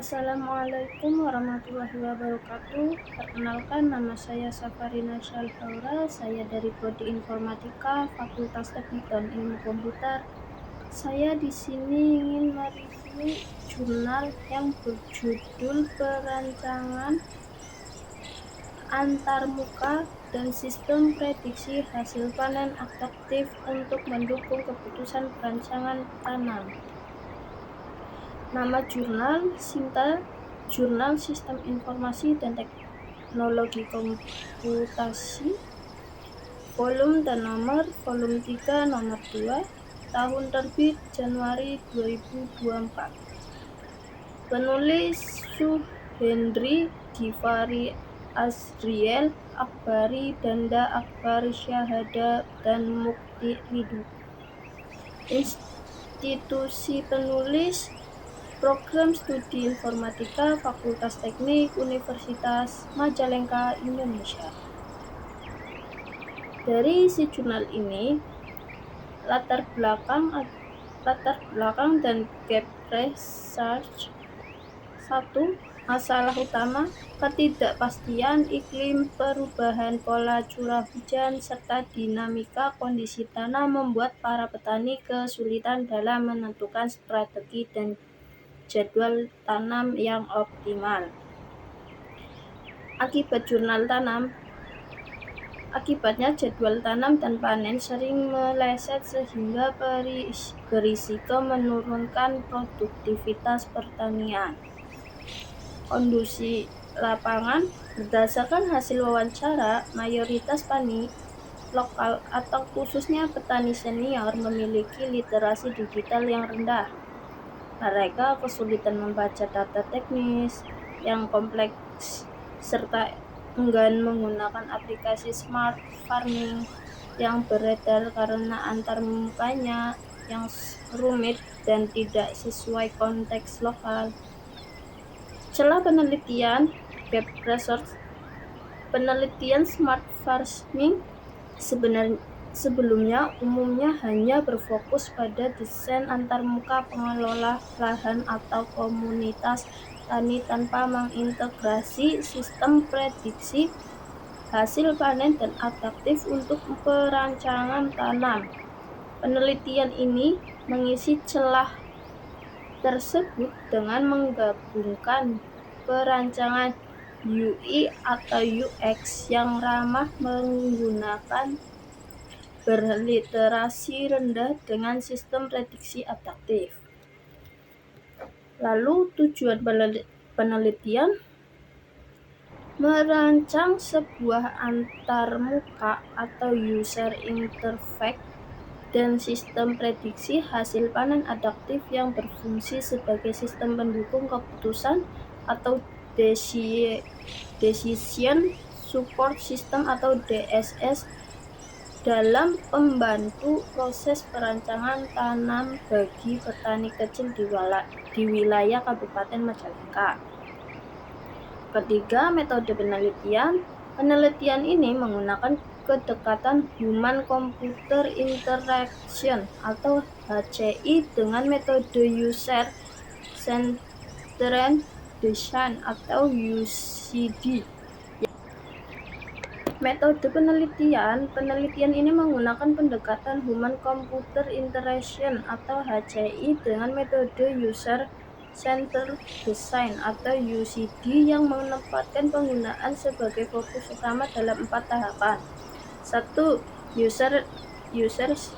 Assalamualaikum warahmatullahi wabarakatuh. Perkenalkan, nama saya Safarina Syalhaura. Saya dari Prodi Informatika, Fakultas Teknik dan Ilmu Komputer. Saya di sini ingin mereview jurnal yang berjudul Perancangan Antarmuka dan Sistem Prediksi Hasil Panen Adaptif untuk Mendukung Keputusan Perancangan Tanam. Nama jurnal SINTA, Jurnal Sistem Informasi dan Teknologi Komputasi, volume dan nomor, volume 3 nomor 2, tahun terbit Januari 2024. Penulis Suhendri Givari Azriel Akbari Danda Akbar Syahada dan Mukti Ridu. Institusi penulis Program Studi Informatika Fakultas Teknik Universitas Majalengka, Indonesia. Dari isi jurnal ini, latar belakang dan gap research. 1. Masalah utama: ketidakpastian iklim, perubahan pola curah hujan, serta dinamika kondisi tanah membuat para petani kesulitan dalam menentukan strategi dan jadwal tanam yang optimal. Akibatnya jadwal tanam dan panen sering meleset sehingga berisiko menurunkan produktivitas pertanian. Kondisi lapangan: berdasarkan hasil wawancara, mayoritas petani lokal atau khususnya petani senior memiliki literasi digital yang rendah. Mereka kesulitan membaca data teknis yang kompleks serta enggan menggunakan aplikasi smart farming yang beredar karena antarmukanya yang rumit dan tidak sesuai konteks lokal. Celah penelitian gap research. Penelitian smart farming sebelumnya umumnya hanya berfokus pada desain antarmuka pengelola lahan atau komunitas tani tanpa mengintegrasi sistem prediksi hasil panen dan adaptif untuk perancangan tanam. Penelitian ini mengisi celah tersebut dengan menggabungkan perancangan UI atau UX yang ramah menggunakan berliterasi rendah dengan sistem prediksi adaptif. Lalu tujuan penelitian: merancang sebuah antarmuka atau user interface dan sistem prediksi hasil panen adaptif yang berfungsi sebagai sistem pendukung keputusan atau decision support system atau DSS dalam membantu proses perancangan tanam bagi petani kecil di wilayah Kabupaten Majalengka. Ketiga, metode penelitian. Penelitian ini menggunakan kedekatan Human Computer Interaction atau HCI dengan metode User Centered Design atau UCD. Metode penelitian ini menggunakan pendekatan Human Computer Interaction atau HCI dengan metode User Centered Design atau UCD yang menempatkan penggunaan sebagai fokus utama dalam 4 tahapan. 1. User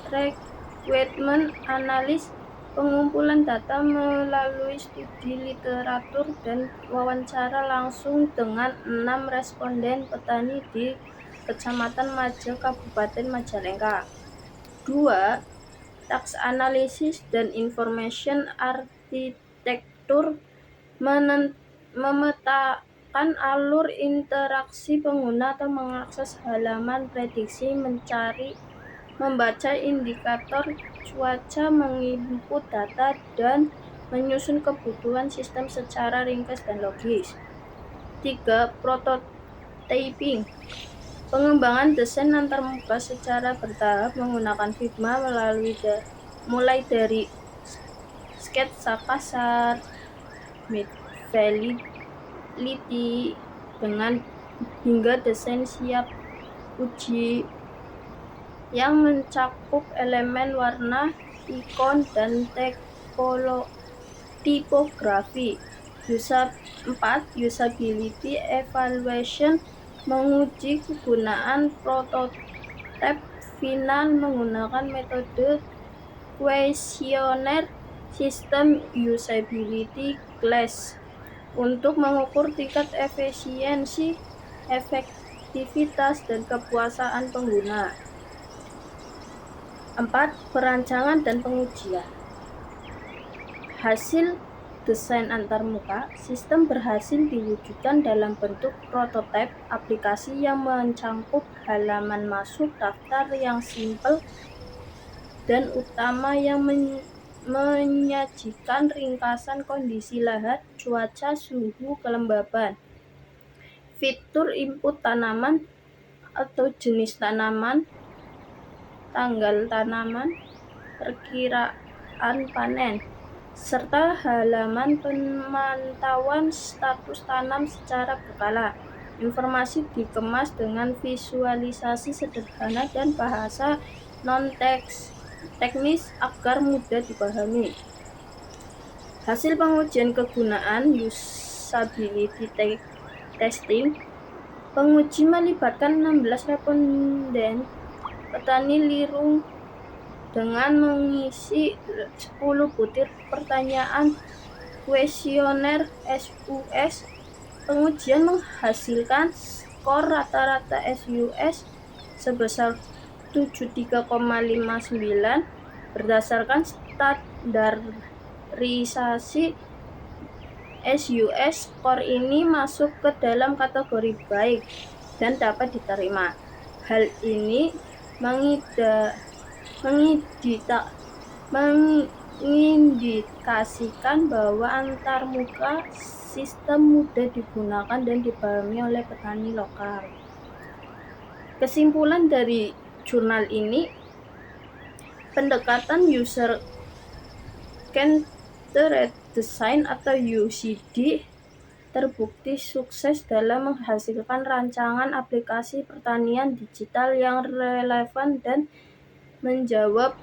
Requirement Analysis, pengumpulan data melalui studi literatur dan wawancara langsung dengan 6 responden petani di Kecamatan Maja, Kabupaten Majalengka. 2. Task Analysis dan Information Architecture, memetakan alur interaksi pengguna atau mengakses halaman prediksi, membaca indikator cuaca, menginput data, dan menyusun kebutuhan sistem secara ringkas dan logis. 3. Prototyping, pengembangan desain antarmuka secara bertahap menggunakan Figma mulai dari sketsa kasar, validity dengan hingga desain siap uji yang mencakup elemen warna, ikon, dan tipografi. 4. Usability evaluation menguji kegunaan prototipe final menggunakan metode kuesioner sistem usability class untuk mengukur tingkat efisiensi, efektivitas, dan kepuasan pengguna. 4. Perancangan dan pengujian. Hasil desain antarmuka, sistem berhasil diwujudkan dalam bentuk prototipe aplikasi yang mencakup halaman masuk daftar yang simpel dan utama yang menyajikan ringkasan kondisi lahan, cuaca, suhu, kelembaban, fitur input tanaman atau jenis tanaman, tanggal tanaman, perkiraan panen, serta halaman pemantauan status tanam secara berkala. Informasi dikemas dengan visualisasi sederhana dan bahasa non-teknis agar mudah dipahami. Hasil pengujian kegunaan usability testing. Penguji melibatkan 16 responden petani lirung dengan mengisi 10 butir pertanyaan kuesioner SUS. Pengujian menghasilkan skor rata-rata SUS sebesar 73,59 berdasarkan standarisasi SUS. Skor ini masuk ke dalam kategori baik dan dapat diterima. Hal ini mengindikasikan bahwa antarmuka sistem mudah digunakan dan dipahami oleh petani lokal. Kesimpulan dari jurnal ini, pendekatan user-centered design atau UCD terbukti sukses dalam menghasilkan rancangan aplikasi pertanian digital yang relevan dan menjawab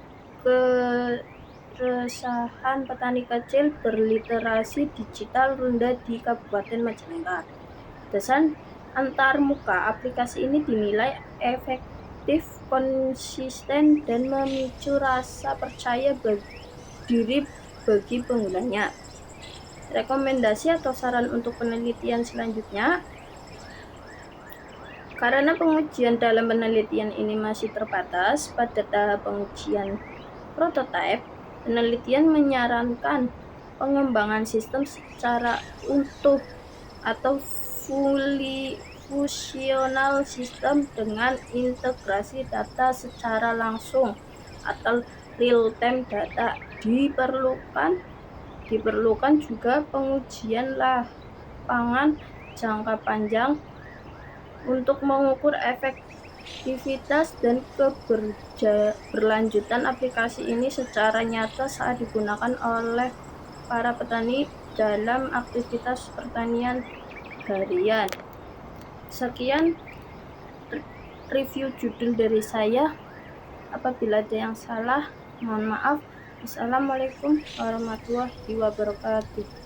keresahan petani kecil berliterasi digital rendah di Kabupaten Majalengka. Desain antarmuka aplikasi ini dinilai efektif, konsisten, dan memicu rasa percaya diri bagi penggunanya. Rekomendasi atau saran untuk penelitian selanjutnya. Karena pengujian dalam penelitian ini masih terbatas pada tahap pengujian prototipe, penelitian menyarankan pengembangan sistem secara utuh atau fully functional system dengan integrasi data secara langsung atau real-time data. Diperlukan juga pengujian lapangan jangka panjang untuk mengukur efektivitas dan keberlanjutan aplikasi ini secara nyata saat digunakan oleh para petani dalam aktivitas pertanian harian. Sekian review judul dari saya. Apabila ada yang salah, mohon maaf. Assalamualaikum warahmatullahi wabarakatuh.